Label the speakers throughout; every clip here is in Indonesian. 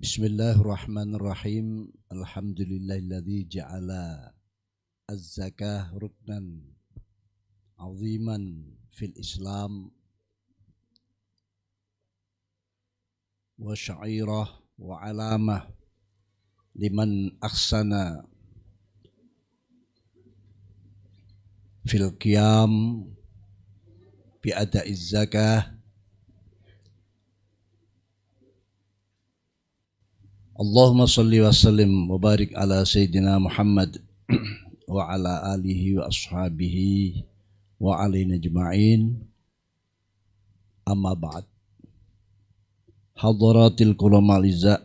Speaker 1: Bismillahirrahmanirrahim. Alhamdulillahilladzi ja'ala az-zakah ruknan aziman fil Islam wa sya'irah wa alamah liman ahsana fil qiyam bi ada'iz zakah. Allahumma salli wa sallim wa barik ala Sayyidina Muhammad wa ala alihi wa ashabihi wa alaina ajma'in. Amma ba'd. Hadaratil qulamal izza,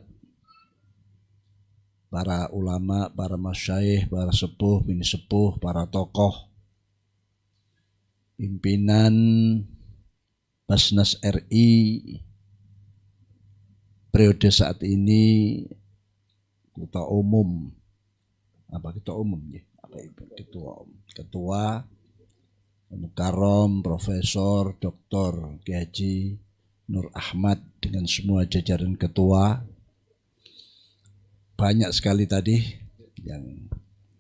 Speaker 1: para ulama, para masyayikh, para sepuh, bini sepuh, para tokoh, pimpinan Basnas RI periode saat ini, ketua umum ketua Mukarram Profesor Dr. Haji Nur Ahmad dengan semua jajaran ketua. Banyak sekali tadi yang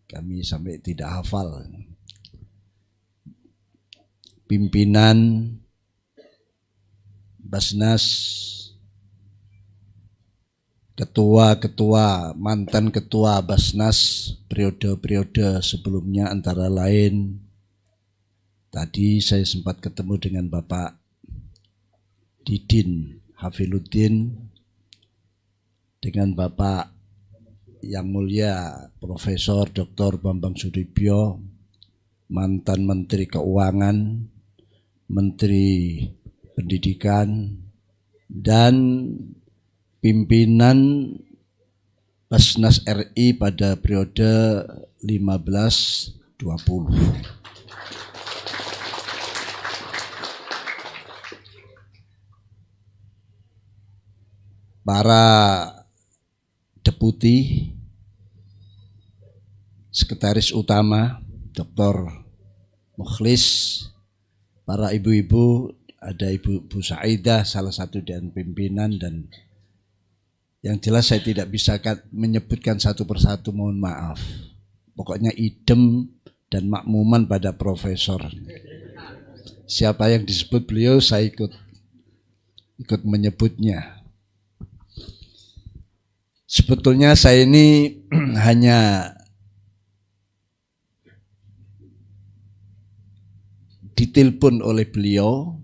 Speaker 1: kami sampai tidak hafal. Pimpinan Basnas, ketua-ketua, mantan ketua Basnas periode-periode sebelumnya, antara lain tadi saya sempat ketemu dengan Bapak Didin Hafiluddin, dengan Bapak yang mulia Profesor Dr. Bambang Sudibyo, mantan Menteri Keuangan, Menteri Pendidikan, dan pimpinan Basnas RI pada periode 15-20. Para deputi, sekretaris utama Dr. Mukhlis, para ibu-ibu, ada Ibu Saidah salah satu dan pimpinan, dan yang jelas saya tidak bisa menyebutkan satu persatu, mohon maaf. Pokoknya idem dan makmuman pada profesor. Siapa yang disebut beliau, saya ikut menyebutnya. Sebetulnya saya ini hanya ditelepon oleh beliau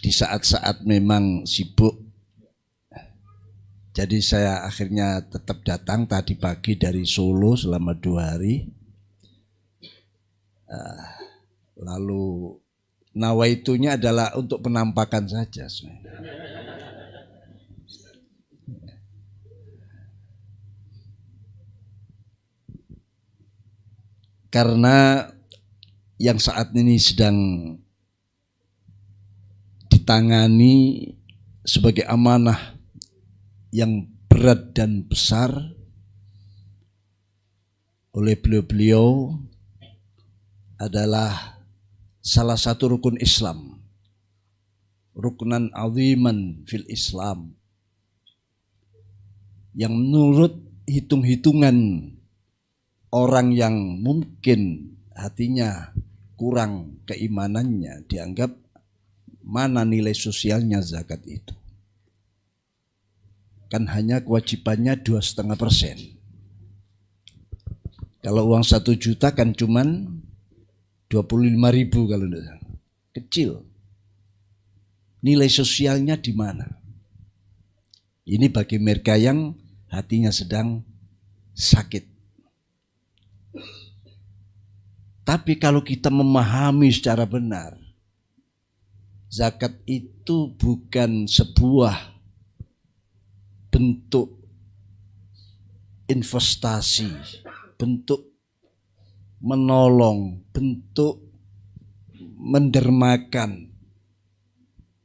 Speaker 1: di saat-saat memang sibuk. Jadi saya akhirnya tetap datang tadi pagi dari Solo selama 2 hari. Lalu nawaitunya adalah untuk penampakan saja. Karena yang saat ini sedang ditangani sebagai amanah yang berat dan besar oleh beliau adalah salah satu rukun Islam, ruknan aziman fil Islam, yang menurut hitung-hitungan orang yang mungkin hatinya kurang keimanannya, dianggap mana nilai sosialnya zakat itu. Kan hanya kewajibannya 2,5%. Kalau uang 1 juta kan cuman 25.000 kalau tidak salah. Kecil. Nilai sosialnya di mana? Ini bagi mereka yang hatinya sedang sakit. Tapi kalau kita memahami secara benar, zakat itu bukan sebuah bentuk investasi, bentuk menolong, bentuk mendermakan,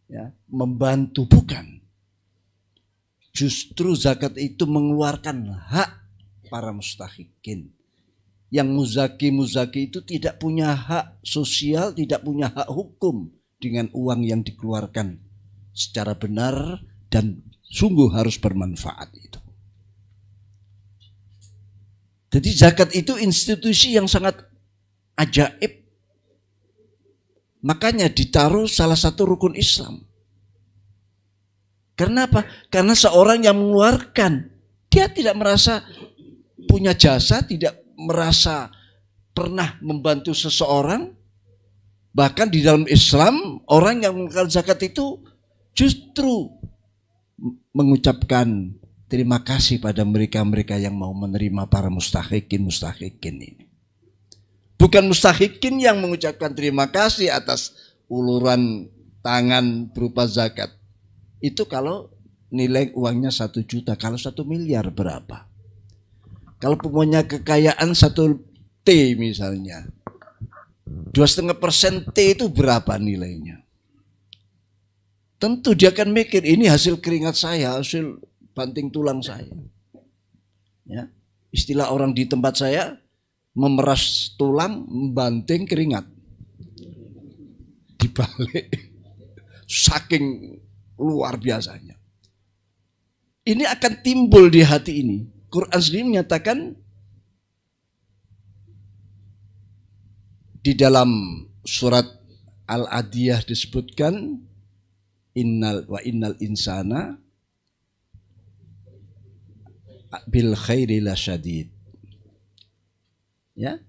Speaker 1: ya, membantu, bukan. Justru zakat itu mengeluarkan hak para mustahikin. Yang muzaki itu tidak punya hak sosial, tidak punya hak hukum dengan uang yang dikeluarkan secara benar dan Sungguh harus bermanfaat itu. Jadi zakat itu institusi yang sangat ajaib. Makanya ditaruh salah satu rukun Islam. Karena apa? Karena seorang yang mengeluarkan, dia tidak merasa punya jasa, tidak merasa pernah membantu seseorang. Bahkan di dalam Islam, orang yang mengeluarkan zakat itu justru mengucapkan terima kasih pada mereka-mereka yang mau menerima para mustahikin ini. Bukan mustahikin yang mengucapkan terima kasih atas uluran tangan berupa zakat. Itu kalau nilai uangnya 1 juta. Kalau 1 miliar berapa? Kalau punya kekayaan 1 T misalnya, 2,5% T itu berapa nilainya? Tentu dia akan mikir, ini hasil keringat saya, hasil banting tulang saya. Ya, istilah orang di tempat saya, memeras tulang, membanting keringat. Dibalik, saking luar biasanya. Ini akan timbul di hati ini. Quran sendiri menyatakan di dalam surat Al-Adiyah disebutkan innal insana bil khairi lasyadid. Ya,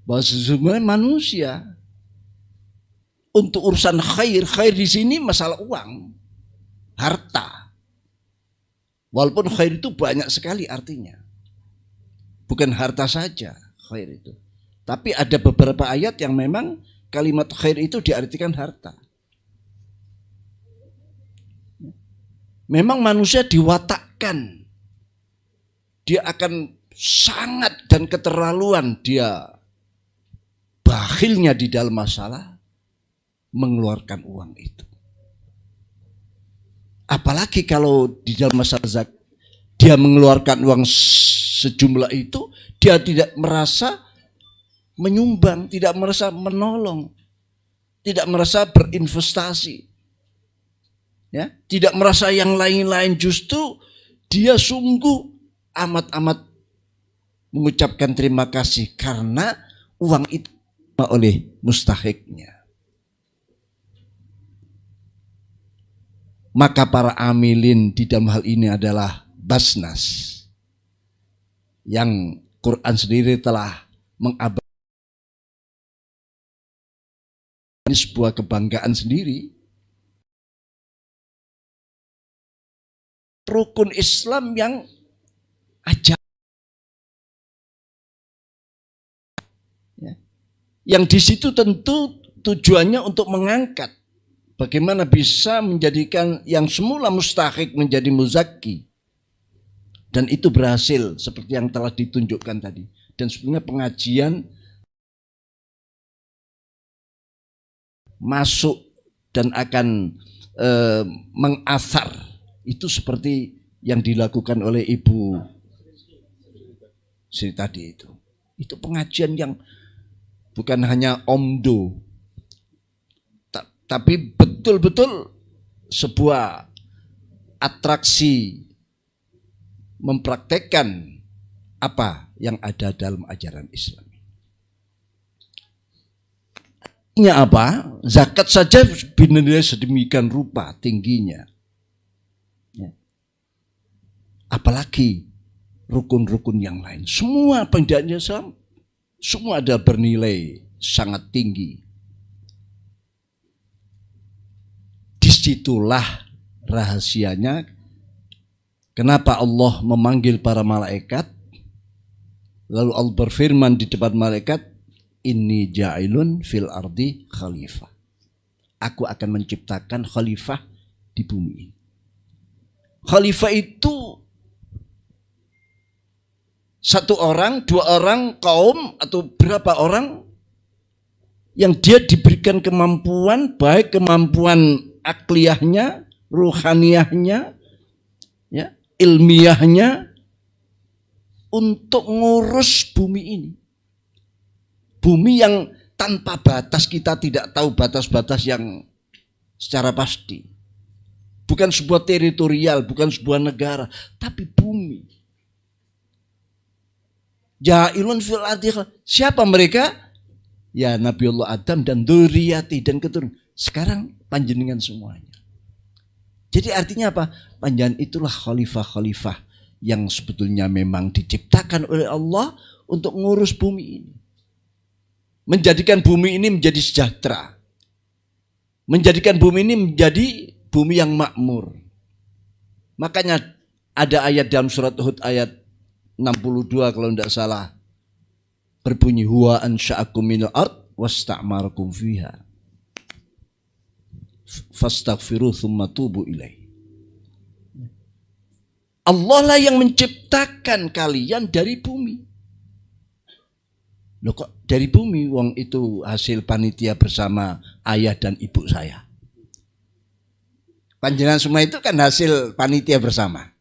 Speaker 1: bahwa sesungguhnya manusia untuk urusan khair di sini masalah uang, harta. Walaupun khair itu banyak sekali artinya. Bukan harta saja khair itu. Tapi ada beberapa ayat yang memang kalimat khair itu diartikan harta. Memang manusia diwatakkan. Dia akan sangat dan keterlaluan dia bakhilnya di dalam masalah mengeluarkan uang itu. Apalagi kalau di dalam masalah zakat dia mengeluarkan uang sejumlah itu, dia tidak merasa menyumbang, tidak merasa menolong, tidak merasa berinvestasi, ya, tidak merasa yang lain-lain. Justru dia sungguh amat-amat mengucapkan terima kasih karena uang itu oleh mustahiknya. Maka para amilin di dalam hal ini adalah Basnas, yang Quran sendiri telah mengabadikan sebuah kebanggaan sendiri. Rukun Islam yang ajaib, ya, yang di situ tentu tujuannya untuk mengangkat bagaimana bisa menjadikan yang semula mustahik menjadi muzaki. Dan itu berhasil seperti yang telah ditunjukkan tadi. Dan sebenarnya pengajian masuk dan akan mengasar itu seperti yang dilakukan oleh Ibu Sri tadi itu. Itu pengajian yang bukan hanya omdo, tapi betul-betul sebuah atraksi mempraktekkan apa yang ada dalam ajaran Islam. Ini apa? Zakat saja dinilai sedemikian rupa tingginya. Ya. Apalagi rukun-rukun yang lain. Semua pendidikan Islam, semua ada bernilai sangat tinggi. Disitulah rahasianya kenapa Allah memanggil para malaikat, lalu Allah berfirman di depan malaikat, inni ja'ilun fil ardi khalifah. Aku akan menciptakan khalifah di bumi. Khalifah itu satu orang, dua orang, kaum atau berapa orang yang dia diberikan kemampuan, baik kemampuan akliyahnya, ruhaniyahnya, ya, ilmiahnya untuk ngurus bumi ini. Bumi yang tanpa batas, kita tidak tahu batas-batas yang secara pasti. Bukan sebuah teritorial, bukan sebuah negara, tapi bumi. Ja'ilun fil ardi. Siapa mereka? Ya Nabiullah Adam dan dzurriyyati dan keturunan. Sekarang panjenengan semuanya. Jadi artinya apa? Panjenengan itulah khalifah-khalifah yang sebetulnya memang diciptakan oleh Allah untuk ngurus bumi ini. Menjadikan bumi ini menjadi sejahtera. Menjadikan bumi ini menjadi bumi yang makmur. Makanya ada ayat dalam surat Hud ayat 62 kalau tidak salah. Berbunyi huwa ansha'akum minal ard wasta'marakum fiha. Fastaghfiru thumma tubu ilaih. Allah lah yang menciptakan kalian dari bumi. Loh kok dari bumi? Wong itu hasil panitia bersama ayah dan ibu saya. Panjenengan semua itu kan hasil panitia bersama.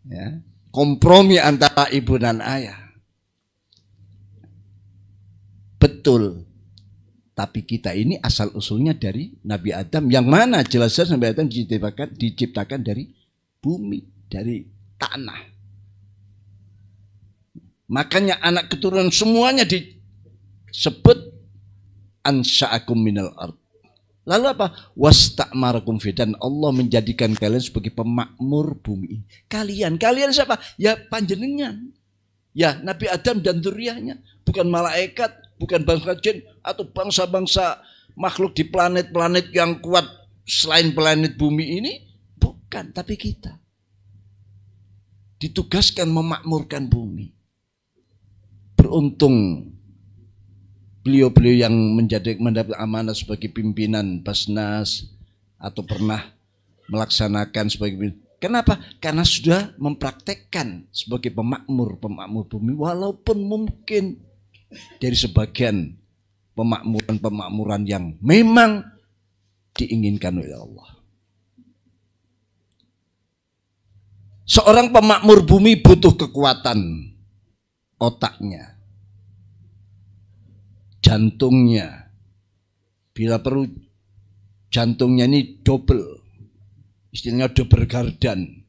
Speaker 1: Ya, kompromi antara ibu dan ayah. Betul. Tapi kita ini asal usulnya dari Nabi Adam. Yang mana jelas-jelas Nabi Adam diciptakan dari bumi, dari tanah. Makanya anak keturunan semuanya disebut ansha'akum minal ard. Lalu apa? Wasta'marakum fi, dan Allah menjadikan kalian sebagai pemakmur bumi. Kalian siapa? Ya panjenengan. Ya Nabi Adam dan dzurriyyahnya, bukan malaikat, bukan bangsa jin atau bangsa-bangsa makhluk di planet-planet yang kuat selain planet bumi ini, bukan, tapi kita ditugaskan memakmurkan bumi. Beruntung beliau-beliau yang mendapat amanah sebagai pimpinan Basnas atau pernah melaksanakan sebagai pimpinan. Kenapa? Karena sudah mempraktekkan sebagai pemakmur bumi, walaupun mungkin dari sebagian pemakmuran yang memang diinginkan oleh Allah. Seorang pemakmur bumi butuh kekuatan otaknya, jantungnya. Bila perlu jantungnya ini double, istilahnya double gardan.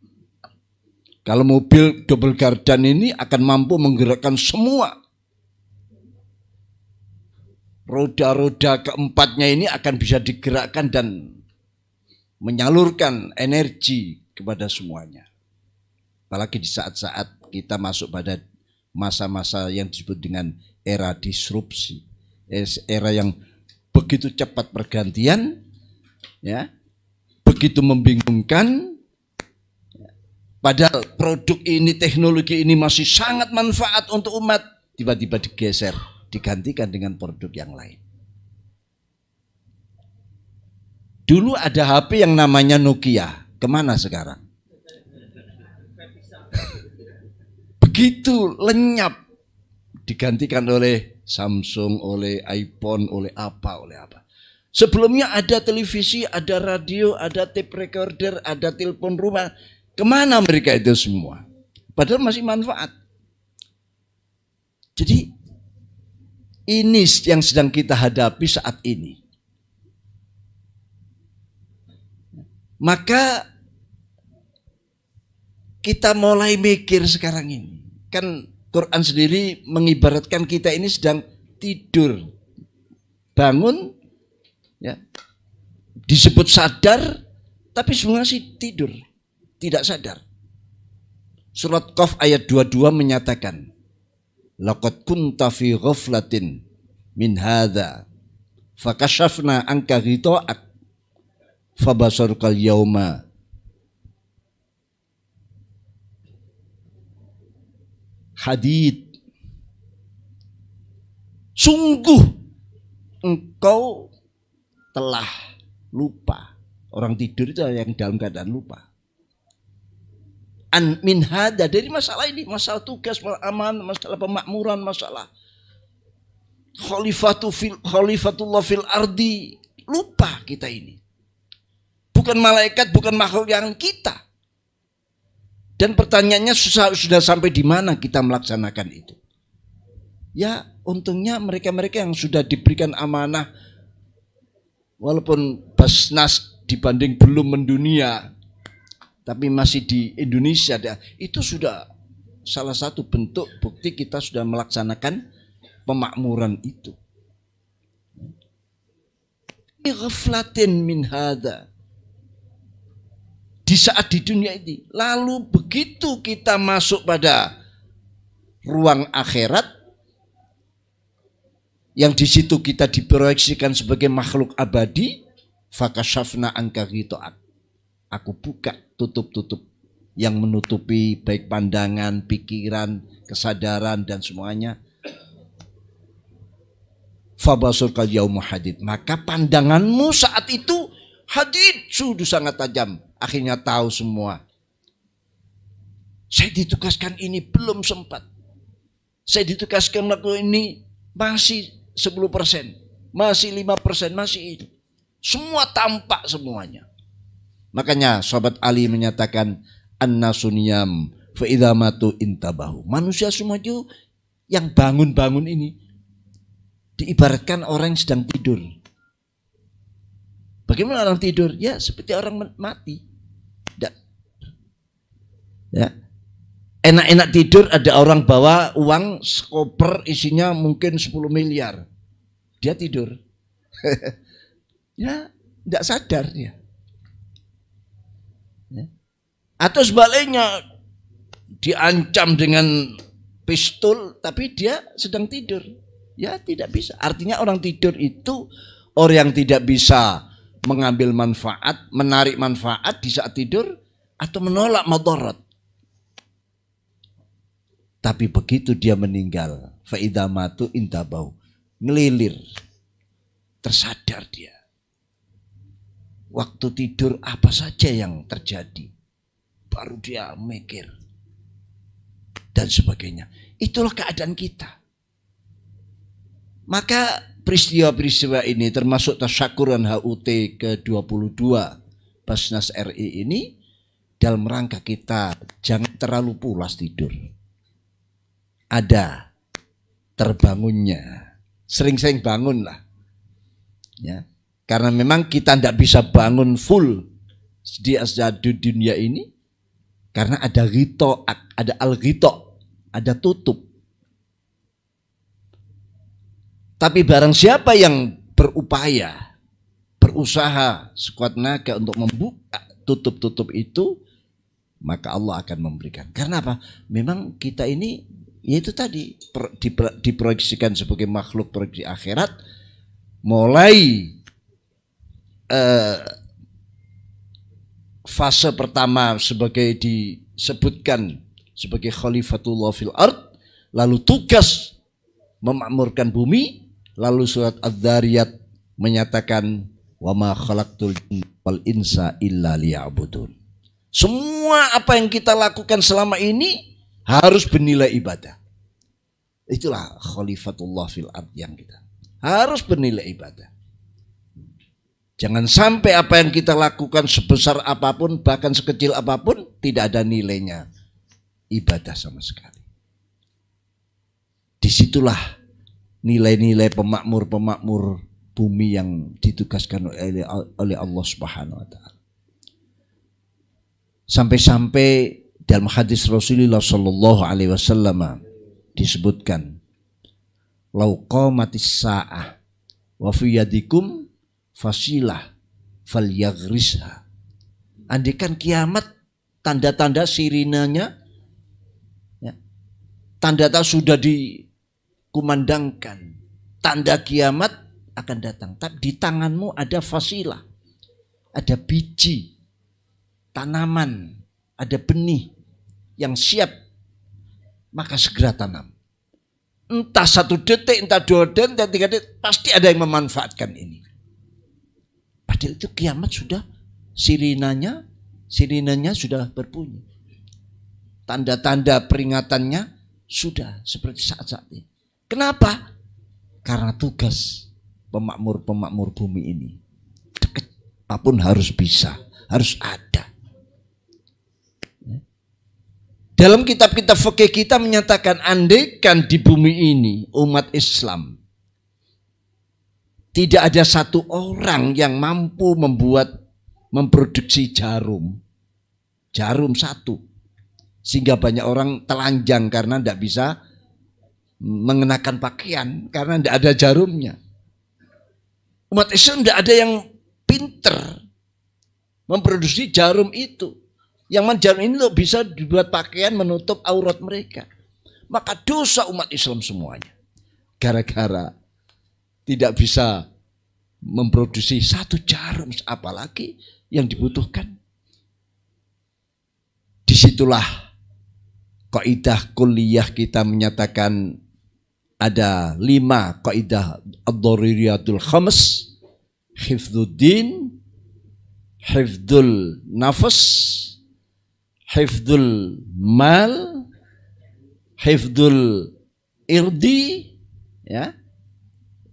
Speaker 1: Kalau mobil double gardan ini akan mampu menggerakkan semua. Roda-roda keempatnya ini akan bisa digerakkan dan menyalurkan energi kepada semuanya. Apalagi di saat-saat kita masuk pada masa-masa yang disebut dengan era disrupsi. Era yang begitu cepat pergantian, ya, begitu membingungkan. Padahal produk ini, teknologi ini masih sangat manfaat untuk umat, tiba-tiba digeser, digantikan dengan produk yang lain. Dulu ada HP yang namanya Nokia, kemana sekarang? Begitu lenyap, digantikan oleh Samsung, oleh iPhone, oleh apa. Sebelumnya ada televisi, ada radio, ada tape recorder, ada telepon rumah. Kemana mereka itu semua? Padahal masih manfaat. Jadi ini yang sedang kita hadapi saat ini. Maka kita mulai mikir sekarang ini. Kan Quran sendiri mengibaratkan kita ini sedang tidur, bangun, ya, disebut sadar, tapi sebenarnya sih tidur, tidak sadar. Surat Qaf ayat 22 menyatakan, laqad kunta fi ghaflatin min hadza fakashafna anka ghita'ak fabasarukal yauma hadid. Sungguh engkau telah lupa. Orang tidur itu yang dalam keadaan lupa. An min hada, dari masalah ini, masalah tugas, masalah aman, masalah pemakmuran, masalah khalifatullah fil ardi. Lupa kita ini. Bukan malaikat, bukan makhluk yang kita. Dan pertanyaannya sudah sampai di mana kita melaksanakan itu? Ya, untungnya mereka-mereka yang sudah diberikan amanah, walaupun Basnas dibanding belum mendunia, tapi masih di Indonesia, itu sudah salah satu bentuk bukti kita sudah melaksanakan pemakmuran itu. Ghaflatin min hadza. Di saat di dunia ini, lalu begitu kita masuk pada ruang akhirat, yang di situ kita diproyeksikan sebagai makhluk abadi, fakashafna anka ghita'ak. Aku buka tutup-tutup yang menutupi baik pandangan, pikiran, kesadaran dan semuanya. Fabasurkal yauma hadid. Maka pandanganmu saat itu hadid, sudah sangat tajam. Akhirnya tahu semua. Saya ditugaskan ini belum sempat. Saya ditugaskan melakukan ini masih 10%, masih 5%, masih ini. Semua tampak semuanya. Makanya sahabat Ali menyatakan an-nasuniyam fa idza matu intabahu. Manusia semua itu yang bangun-bangun ini diibaratkan orang yang sedang tidur. Bagaimana orang tidur? Ya seperti orang mati. Ya. Enak-enak tidur, ada orang bawa uang koper isinya mungkin 10 miliar. Dia tidur. Ya, tidak sadar dia. Ya. Atau sebaliknya diancam dengan pistol tapi dia sedang tidur. Ya, tidak bisa. Artinya orang tidur itu orang yang tidak bisa mengambil manfaat, menarik manfaat di saat tidur atau menolak madarat. Tapi begitu dia meninggal, faida matu intabau, ngelilir, tersadar dia. Waktu tidur apa saja yang terjadi, baru dia mikir dan sebagainya. Itulah keadaan kita. Maka peristiwa-peristiwa ini termasuk tasyakuran HUT ke-22 Basnas RI ini dalam rangka kita jangan terlalu pulas tidur. Ada terbangunnya, sering-sering bangun lah, ya. Karena memang kita tidak bisa bangun full di dunia ini, karena ada ghito, ada al-ghito, ada tutup. Tapi barang siapa yang berupaya, berusaha sekuat naga untuk membuka tutup-tutup itu, maka Allah akan memberikan. Karena apa? Memang kita ini yaitu tadi diproyeksikan sebagai makhluk proyeksi akhirat, mulai fase pertama sebagai disebutkan sebagai khalifatullah fil ard, lalu tugas memakmurkan bumi, lalu surat Adz-Dzariyat menyatakan wa ma khalaqtul jinna wal insa illa liya'budun. Semua apa yang kita lakukan selama ini harus bernilai ibadah. Itulah khalifatullah fil ard yang kita harus bernilai ibadah. Jangan sampai apa yang kita lakukan sebesar apapun, bahkan sekecil apapun, tidak ada nilainya ibadah sama sekali. Disitulah nilai-nilai pemakmur-pemakmur bumi yang ditugaskan oleh Allah Subhanahu wa Ta'ala. Sampai-sampai dalam hadis Rasulullah Sallallahu Alaihi Wasallam disebutkan, lau qamatis sa'ah wa fi yadikum fasilah falyagrisha. Andaikan kiamat, tanda-tanda sirinanya, ya, tanda-tanda sudah dikumandangkan, tanda kiamat akan datang. Tapi di tanganmu ada fasilah, ada biji tanaman, ada benih yang siap, maka segera tanam. Entah 1 detik, entah 2 detik, entah 3 detik, pasti ada yang memanfaatkan ini. Padahal itu kiamat sudah sirinanya sudah berbunyi. Tanda-tanda peringatannya sudah seperti saat-saat ini. Kenapa? Karena tugas pemakmur-pemakmur bumi ini. Dekat apapun harus bisa, harus ada. Dalam kitab-kitab fikih kita menyatakan, andaikan di bumi ini umat Islam tidak ada satu orang yang mampu membuat memproduksi jarum satu, sehingga banyak orang telanjang karena tidak bisa mengenakan pakaian karena tidak ada jarumnya. Umat Islam tidak ada yang pinter memproduksi jarum itu. Yang mana jarum ini loh bisa dibuat pakaian menutup aurat mereka. Maka dosa umat Islam semuanya. Gara-gara tidak bisa memproduksi satu jarum, apalagi yang dibutuhkan. Disitulah kaidah kuliah kita menyatakan ada 5 kaidah ad-daruriyatul khams: hifdzuddin, hifdzul nafas, hifdzul mal, hifdzul irdi, ya,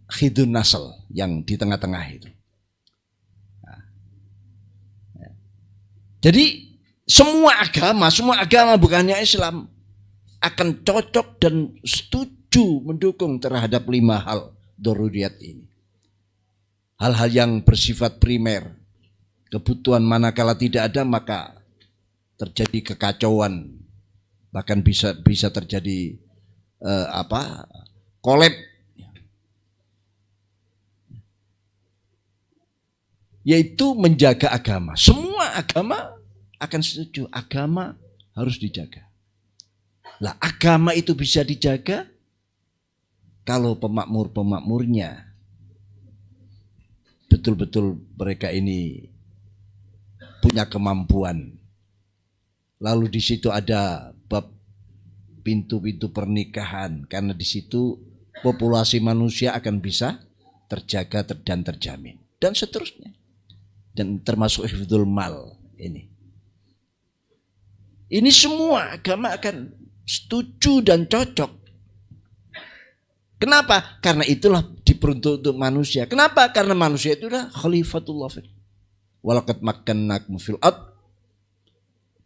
Speaker 1: khidun nasl yang di tengah-tengah itu. Nah, ya. Jadi semua agama bukannya Islam akan cocok dan setuju mendukung terhadap 5 hal daruriyat ini. Hal-hal yang bersifat primer, kebutuhan manakala tidak ada maka terjadi kekacauan, bahkan bisa terjadi kolab. Yaitu menjaga agama. Semua agama akan setuju, agama harus dijaga. Lah agama itu bisa dijaga kalau pemakmur-pemakmurnya betul-betul mereka ini punya kemampuan. Lalu di situ ada bab pintu-pintu pernikahan, karena di situ populasi manusia akan bisa terjaga dan terjamin, dan seterusnya. Dan termasuk hifdzul mal ini. Ini semua agama akan setuju dan cocok. Kenapa? Karena itulah diperuntuk untuk manusia. Kenapa? Karena manusia itu adalah khalifatullah. Walaqad makkannakum fil ard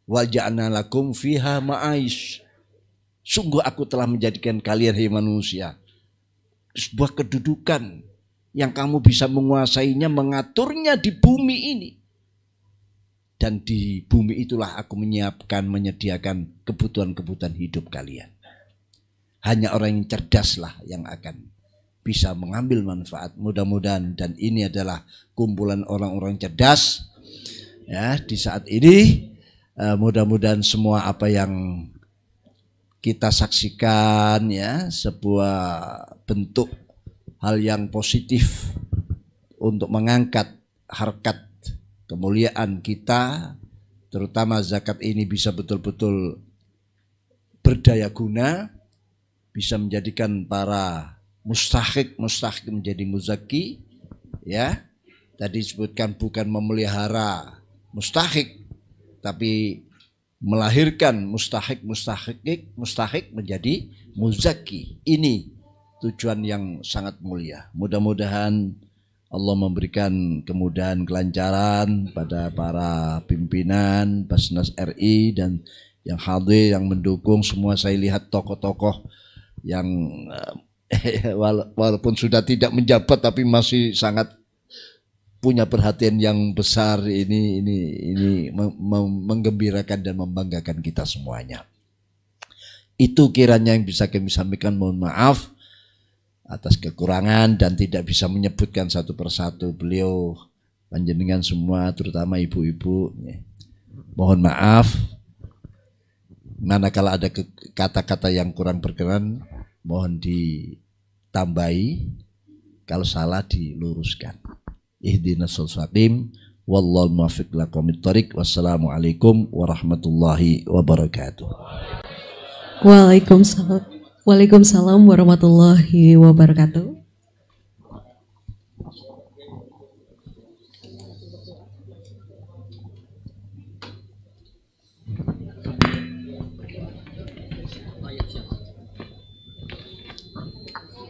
Speaker 1: wa ja'alna lakum fiha ma'aish. Sungguh aku telah menjadikan kalian, hai manusia, sebuah kedudukan yang kamu bisa menguasainya, mengaturnya di bumi ini. Dan di bumi itulah aku menyediakan kebutuhan-kebutuhan hidup kalian. Hanya orang yang cerdaslah yang akan bisa mengambil manfaat. Mudah-mudahan, dan ini adalah kumpulan orang-orang cerdas ya di saat ini. Mudah-mudahan semua apa yang kita saksikan ya sebuah bentuk hal yang positif untuk mengangkat harkat kemuliaan kita, terutama zakat ini bisa betul-betul berdaya guna, bisa menjadikan para mustahik menjadi muzaki, ya. Tadi disebutkan bukan memelihara mustahik, tapi melahirkan mustahik menjadi muzaki. Ini tujuan yang sangat mulia. Mudah-mudahan Allah memberikan kemudahan, kelancaran pada para pimpinan Basnas RI dan yang hadir, yang mendukung semua. Saya lihat tokoh-tokoh yang walaupun sudah tidak menjabat tapi masih sangat punya perhatian yang besar. Ini menggembirakan dan membanggakan kita semuanya. Itu kiranya yang bisa kami sampaikan. Mohon maaf atas kekurangan dan tidak bisa menyebutkan satu persatu. Beliau panjenengan semua, terutama ibu-ibu, mohon maaf manakala ada kata-kata yang kurang berkenan, mohon ditambahi, kalau salah diluruskan. Ihdinas shiratal wallahul muwaffiq ila aqwamit thoriq. Wassalamualaikum warahmatullahi wabarakatuh.
Speaker 2: Waalaikumsalam warahmatullahi wabarakatuh.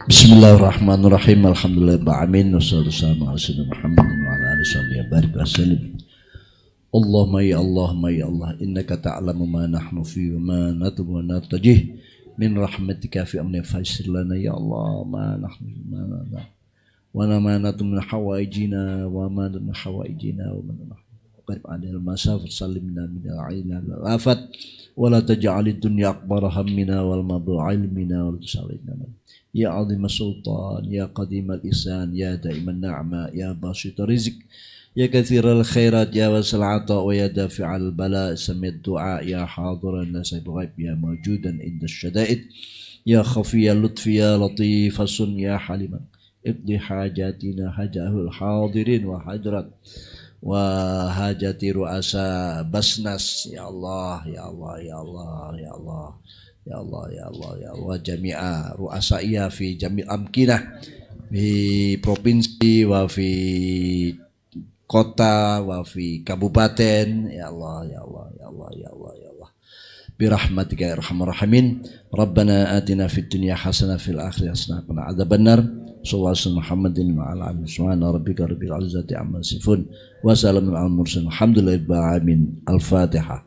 Speaker 1: Bismillahirrahmanirrahim. Alhamdulillahirrahmanirrahim. Wassalamualaikum warahmatullahi wabarakatuh. Allahumma ya Allah, innaka ta'lamu ma nahnu fi wa ma natbu wa natajih min rahmatika fi amni faisir lana ya Allah ma nahnu wa ma natbu min hawaijina wa ma natbu hawaijina wa ma وقرب عن المسافة سلمنا من العين والآفات ولا تجعل الدنيا أكبر همنا والمبلغ علمنا ولا تسلطنا يا عظيم السلطان يا قديم الإحسان يا دائم النعمة يا باسط الرزق يا كثير الخيرات يا واسع العطاء ويا دافع البلاء سمع الدعاء يا حاضر الناس بغيب يا موجودا عند الشدائد يا خفي اللطف يا لطيف الصن يا حليما اقضي حاجاتنا حاجة الحاضرين وحضرات وحاجات رؤساء بسنس يا الله يا الله يا الله يا الله يا الله يا الله يا الله جميع رؤسائها في جميع أمكنة في provinsi وفي kota وفي kabupaten ya Allah ya Allah ya Allah ya Allah ya Allah birahmatika ya arhamar rahimin rabbana atina fid dunya hasanah fil akhirati hasanah wa qina adzabannar sallallahu alaihi Muhammadin wa ala alihi subhana rabbika rabbil izzati amma yasifun wa salamun alal mursalin alhamdulillahi rabbil alamin al-fatihah.